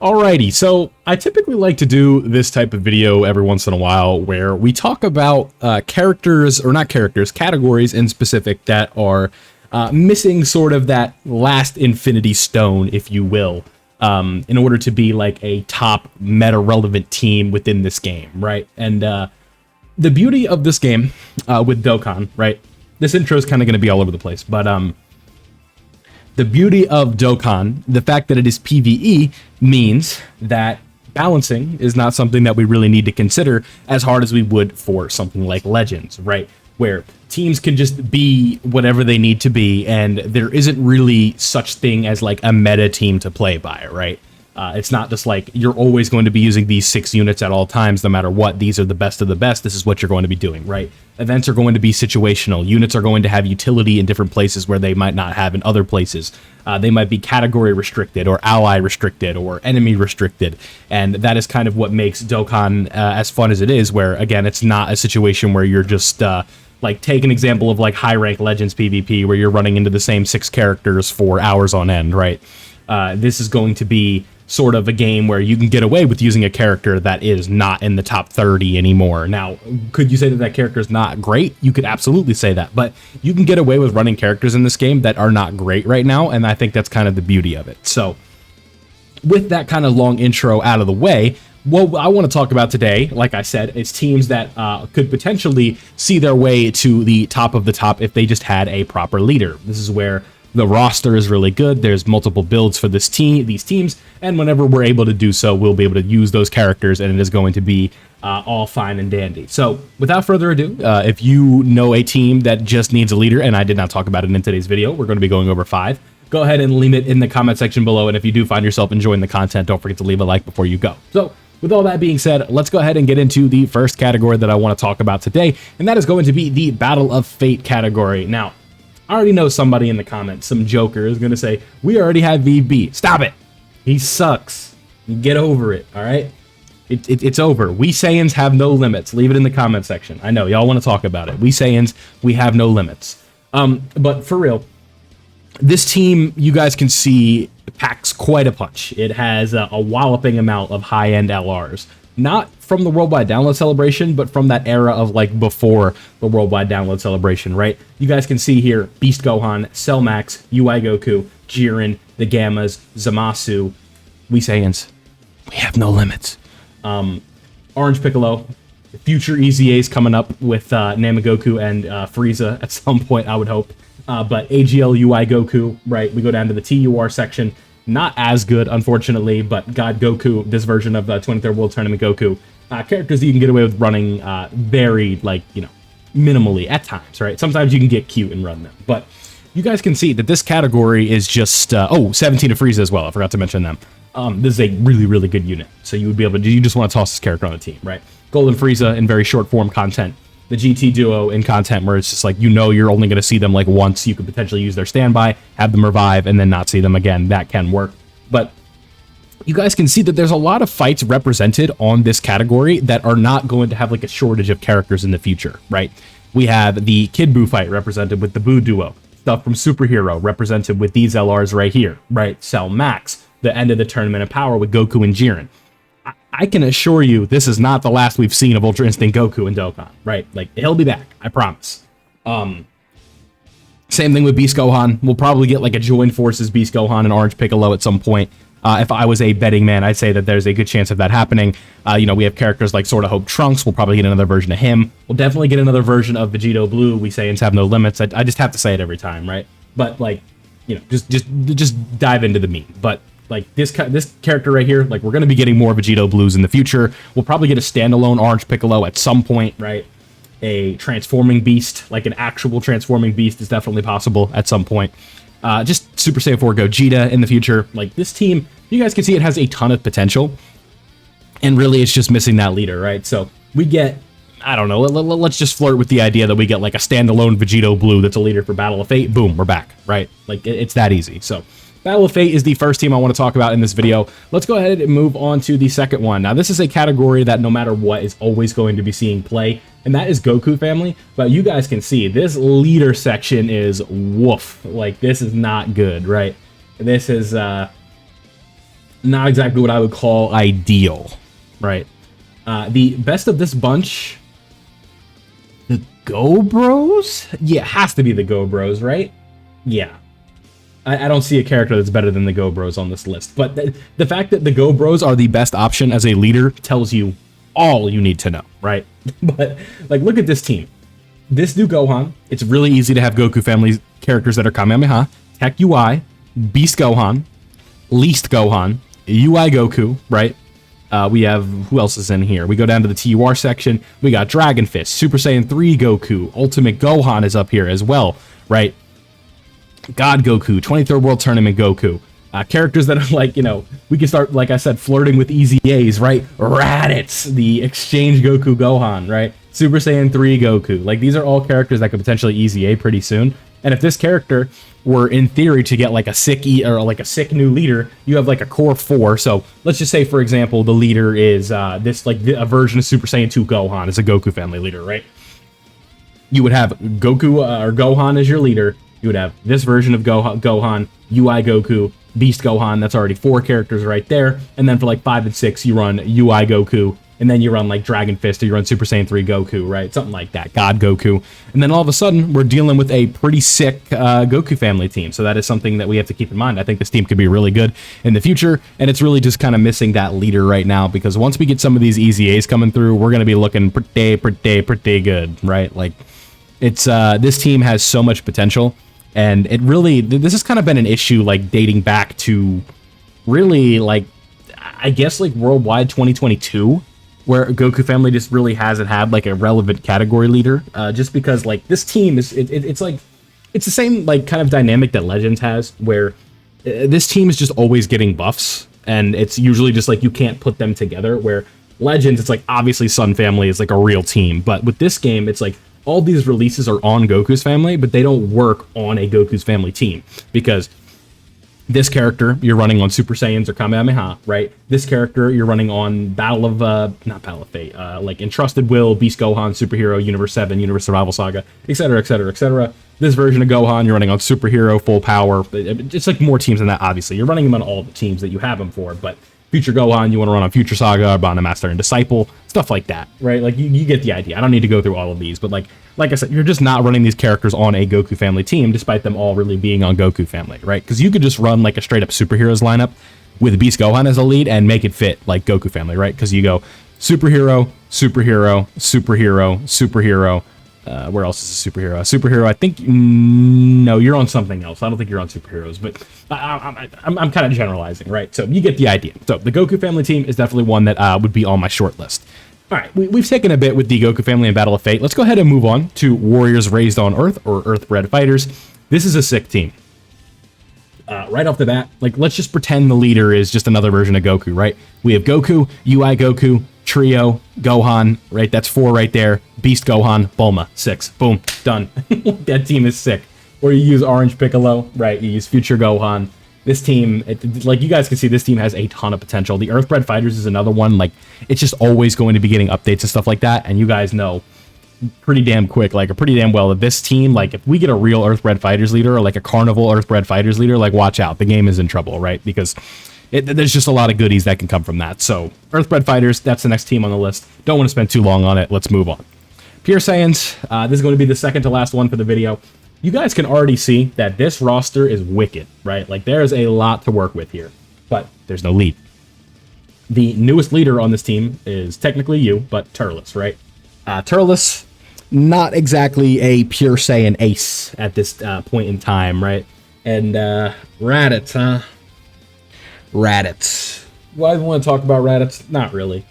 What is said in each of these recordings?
Alrighty, so I typically like to do this type of video every once in a while where we talk about characters, or not characters, categories in specific that are missing sort of that last infinity stone, if you will, in order to be like a top meta-relevant team within this game, right? And the beauty of this game with Dokkan, right? This intro is kind of going to be all over the place, but the beauty of Dokkan, the fact that it is PvE, means that balancing is not something that we really need to consider as hard as we would for something like Legends, right? Where teams can just be whatever they need to be, and there isn't really such thing as like a meta team to play by, right? It's not just like you're always going to be using these 6 units at all times, no matter what. These are the best of the best. This is what you're going to be doing, right? Events are going to be situational. Units are going to have utility in different places where they might not have in other places. They might be category restricted or ally restricted or enemy restricted. And that is kind of what makes Dokkan as fun as it is, where, again, it's not a situation where you're just... like, take an example of, like, high-rank Legends PvP, where you're running into the same 6 characters for hours on end, right? This is going to be sort of a game where you can get away with using a character that is not in the top 30 anymore. Now, could you say that that character is not great? You could absolutely say that, but you can get away with running characters in this game that are not great right now, and I think that's kind of the beauty of it. So, with that kind of long intro out of the way, what I want to talk about today, like I said, is teams that could potentially see their way to the top of the top if they just had a proper leader. This is where the roster is really good. There's multiple builds for these teams, and whenever we're able to do so, we'll be able to use those characters, and it is going to be all fine and dandy. So, without further ado, if you know a team that just needs a leader, and I did not talk about it in today's video, we're going to be going over 5. Go ahead and leave it in the comment section below, and if you do find yourself enjoying the content, don't forget to leave a like before you go. So, with all that being said, let's go ahead and get into the first category that I want to talk about today, and that is going to be the Battle of Fate category. Now, I already know somebody in the comments, some joker, is going to say, we already have VB. Stop it. He sucks. Get over it, all right? It's over. We Saiyans have no limits. Leave it in the comment section. I know, y'all want to talk about it. We Saiyans, we have no limits. But for real, this team, you guys can see, packs quite a punch. It has a walloping amount of high-end LRs. Not from the Worldwide Download Celebration, but from that era of, like, before the Worldwide Download Celebration, right? You guys can see here, Beast Gohan, Cell Max, UI Goku, Jiren, the Gammas, Zamasu. We Saiyans, we have no limits. Orange Piccolo, future EZAs coming up with Namagoku and Frieza at some point, I would hope. But AGL UI Goku, right? We go down to the TUR section. Not as good, unfortunately, but God Goku, this version of the 23rd World Tournament Goku, characters that you can get away with running very, like, you know, minimally at times, right? Sometimes you can get cute and run them, but you guys can see that this category is just, 17 of Frieza as well, I forgot to mention them. This is a really, really good unit, so you would be able to, you just want to toss this character on the team, right? Golden Frieza in very short form content. The GT duo in content where it's just like, you know, you're only going to see them like once. You could potentially use their standby, have them revive, and then not see them again. That can work. But you guys can see that there's a lot of fights represented on this category that are not going to have like a shortage of characters in the future, right? We have the Kid Buu fight represented with the Buu duo. Stuff from Superhero represented with these LRs right here, right? Cell Max, the end of the Tournament of Power with Goku and Jiren. I can assure you this is not the last we've seen of Ultra Instinct Goku and Dokkan, right? Like, he'll be back, I promise. Same thing with Beast Gohan. We'll probably get like a Join Forces Beast Gohan and Orange Piccolo at some point. If I was a betting man, I'd say that there's a good chance of that happening. You know, we have characters like Sorta Hope Trunks. We'll probably get another version of him. We'll definitely get another version of Vegito Blue. We Saiyans have no limits. I just have to say it every time, right? But, like, you know, just dive into the meme. But like this character right here, like, we're going to be getting more Vegito Blues in the future. We'll probably get a standalone Orange Piccolo at some point, right? A transforming beast, like an actual transforming beast, is definitely possible at some point. Just Super Saiyan 4 Gogeta in the future. Like, this team, you guys can see it has a ton of potential. And really, it's just missing that leader, right? So we get, I don't know, let's just flirt with the idea that we get like a standalone Vegito Blue that's a leader for Battle of Fate. Boom, we're back, right? Like, it's that easy. So Battle of Fate is the first team I want to talk about in this video. Let's go ahead and move on to the second one. Now, this is a category that no matter what is always going to be seeing play, and that is Goku family. But you guys can see this leader section is woof. Like, this is not good, right? This is not exactly what I would call ideal, right? The best of this bunch, the Go Bros? Yeah, it has to be the Go Bros, right? Yeah. I don't see a character that's better than the Go Bros on this list. But the fact that the Go Bros are the best option as a leader tells you all you need to know, right? But, like, look at this team. This new Gohan, it's really easy to have Goku family characters that are Kamehameha, Tech UI, Beast Gohan, Least Gohan, UI Goku, right? We have, who else is in here? We go down to the TUR section. We got Dragon Fist, Super Saiyan 3 Goku, Ultimate Gohan is up here as well, right? God Goku, 23rd World Tournament Goku. Characters that are like, you know, we can start, like I said, flirting with easy A's, right? Raditz, the Exchange Goku Gohan, right? Super Saiyan 3 Goku. Like, these are all characters that could potentially easy A pretty soon. And if this character were, in theory, to get like a sick sick new leader, you have like a core 4. So let's just say, for example, the leader is this, like, a version of Super Saiyan 2 Gohan is a Goku family leader, right? You would have Goku or Gohan as your leader. You would have this version of Gohan, UI Goku, Beast Gohan. That's already 4 characters right there. And then for like 5 and 6, you run UI Goku. And then you run like Dragon Fist, or you run Super Saiyan 3 Goku, right? Something like that. God Goku. And then all of a sudden, we're dealing with a pretty sick Goku family team. So that is something that we have to keep in mind. I think this team could be really good in the future. And it's really just kind of missing that leader right now. Because once we get some of these easy A's coming through, we're going to be looking pretty good, right? Like, it's this team has so much potential. And it really, this has kind of been an issue, like, dating back to really, like, I guess, like, worldwide 2022. Where Goku family just really hasn't had like a relevant category leader, just because like this team is it's like it's the same like kind of dynamic that Legends has, where this team is just always getting buffs, and it's usually just like you can't put them together. Where Legends, it's like obviously Sun Family is like a real team, but with this game, it's like all these releases are on Goku's family, but they don't work on a Goku's family team because this character you're running on Super Saiyans or Kamehameha, right? This character you're running on not Battle of Fate, like Entrusted Will, Beast Gohan, Superhero, Universe 7, Universe Survival Saga, etc., etc., etc. This version of Gohan you're running on Superhero, Full Power. It's like more teams than that, obviously. You're running them on all the teams that you have them for, but Future Gohan, you want to run on Future Saga, Bond Master and Disciple, stuff like that, right? Like, you get the idea. I don't need to go through all of these, but like I said, you're just not running these characters on a Goku family team, despite them all really being on Goku family, right? Because you could just run like a straight up superheroes lineup with Beast Gohan as a lead and make it fit like Goku family, right? Because you go superhero, superhero, superhero, superhero. Where else is a superhero? A superhero, I think, no, you're on something else. I don't think you're on superheroes, but I'm kind of generalizing, right? So you get the idea. So the Goku family team is definitely one that would be on my short list. All right, we've taken a bit with the Goku family and Battle of Fate. Let's go ahead and move on to Warriors Raised on Earth, or Earth-bred fighters. This is a sick team. Right off the bat, like, let's just pretend the leader is just another version of Goku, right? We have Goku, UI Goku, Trio, Gohan, right? That's 4 right there. Beast Gohan, Bulma, 6. Boom, done. That team is sick. Or you use Orange Piccolo, right? You use Future Gohan. This team, like you guys can see, this team has a ton of potential. The Earthbred Fighters is another one. Like, it's just always going to be getting updates and stuff like that. And you guys know pretty damn quick, like, or pretty damn well, that this team, like, if we get a real Earthbred Fighters leader, or like a Carnival Earthbred Fighters leader, like, watch out. The game is in trouble, right? Because there's just a lot of goodies that can come from that. So, Earthbred Fighters, that's the next team on the list. Don't want to spend too long on it. Let's move on. Pure Saiyans, this is going to be the second to last one for the video. You guys can already see that this roster is wicked, right? Like, there's a lot to work with here, but there's no lead. The newest leader on this team is technically you, but Turles, right? Turles, not exactly a Pure Saiyan ace at this point in time, right? And Raditz, huh? Raditz. Do I want to talk about Raditz? Not really.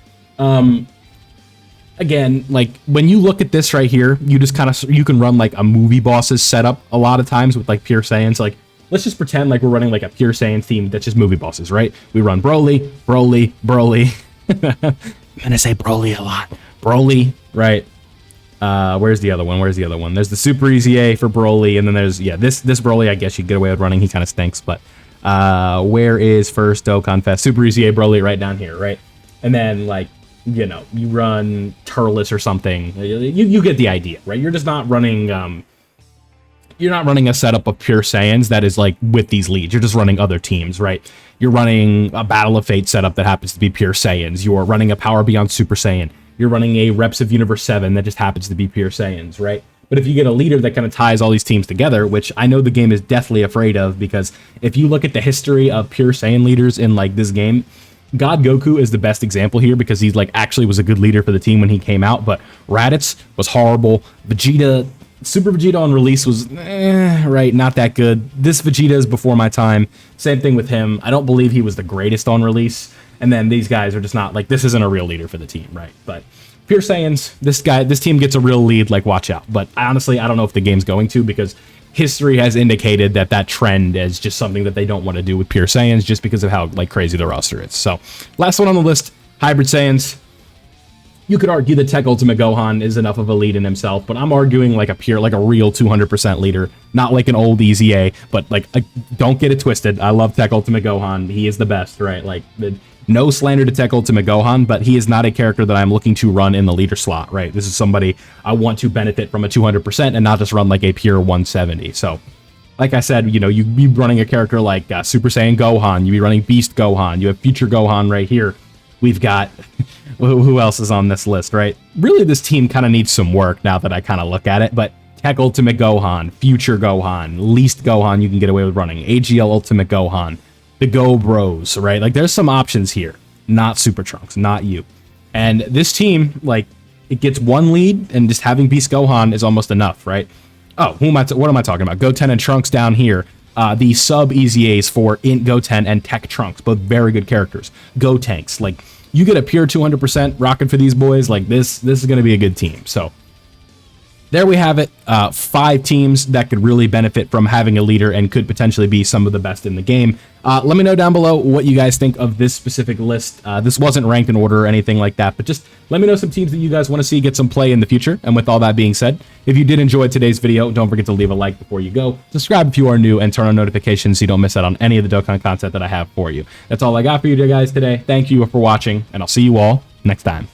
Again, like, when you look at this right here, you just kind of, you can run like a movie bosses setup a lot of times with like Pure Saiyans. Like, let's just pretend like we're running like a Pure Saiyans team that's just movie bosses, right? We run Broly, Broly, Broly. I'm gonna say Broly a lot. Broly, right? Where's the other one? Where's the other one? There's the Super Easy A for Broly, and then there's, yeah, this Broly, I guess you get away with running. He kind of stinks, but where is first Dokkan Fest? Super Easy A Broly right down here, right? And then, like, you know, you run Turles or something. You get the idea, right? You're just not running you're not running a setup of pure Saiyans that is like with these leads. You're just running other teams, right? You're running a Battle of Fate setup that happens to be pure Saiyans. You're running a Power Beyond Super Saiyan. You're running a Reps of Universe 7 that just happens to be pure Saiyans, right? But if you get a leader that kind of ties all these teams together, which I know the game is deathly afraid of, because if you look at the history of pure Saiyan leaders in like this game, God Goku is the best example here because he's like actually was a good leader for the team when he came out, but Raditz was horrible. Vegeta, Super Vegeta on release was right, not that good. This Vegeta is before my time. Same thing with him. I don't believe he was the greatest on release. And then these guys are just not like, this isn't a real leader for the team, right? But pure Saiyans, this team gets a real lead, like watch out. But honestly, I don't know if the game's going to, because history has indicated that that trend is just something that they don't want to do with pure Saiyans just because of how like crazy the roster is. So last one on the list, Hybrid Saiyans. You could argue that Tech Ultimate Gohan is enough of a lead in himself, but I'm arguing like a real 200% leader, not like an old Easy A, but like, don't get it twisted. I love Tech Ultimate Gohan. He is the best, right? Like, no slander to Tech Ultimate Gohan, but he is not a character that I'm looking to run in the leader slot, right? This is somebody I want to benefit from a 200% and not just run like a pure 170. So, like I said, you know, you'd be running a character like Super Saiyan Gohan, you'd be running Beast Gohan, you have Future Gohan right here. We've got, who else is on this list, right? Really, this team kind of needs some work now that I kind of look at it, but Tech Ultimate Gohan, Future Gohan, Least Gohan you can get away with running, AGL Ultimate Gohan, the Go Bros, right? Like, there's some options here, not Super Trunks, not you. And this team, like, it gets one lead, and just having Beast Gohan is almost enough, right? Oh, what am I talking about? Goten and Trunks down here. The sub Easy A's for Int Goten and Tech Trunks, both very good characters. Go Tanks, like, you get a pure 200% rocking for these boys, like, this is going to be a good team. So there we have it. 5 teams that could really benefit from having a leader and could potentially be some of the best in the game. Let me know down below what you guys think of this specific list. This wasn't ranked in order or anything like that, but just let me know some teams that you guys want to see get some play in the future. And with all that being said, if you did enjoy today's video, don't forget to leave a like before you go. Subscribe if you are new and turn on notifications so you don't miss out on any of the Dokkan content that I have for you. That's all I got for you guys today. Thank you for watching, and I'll see you all next time.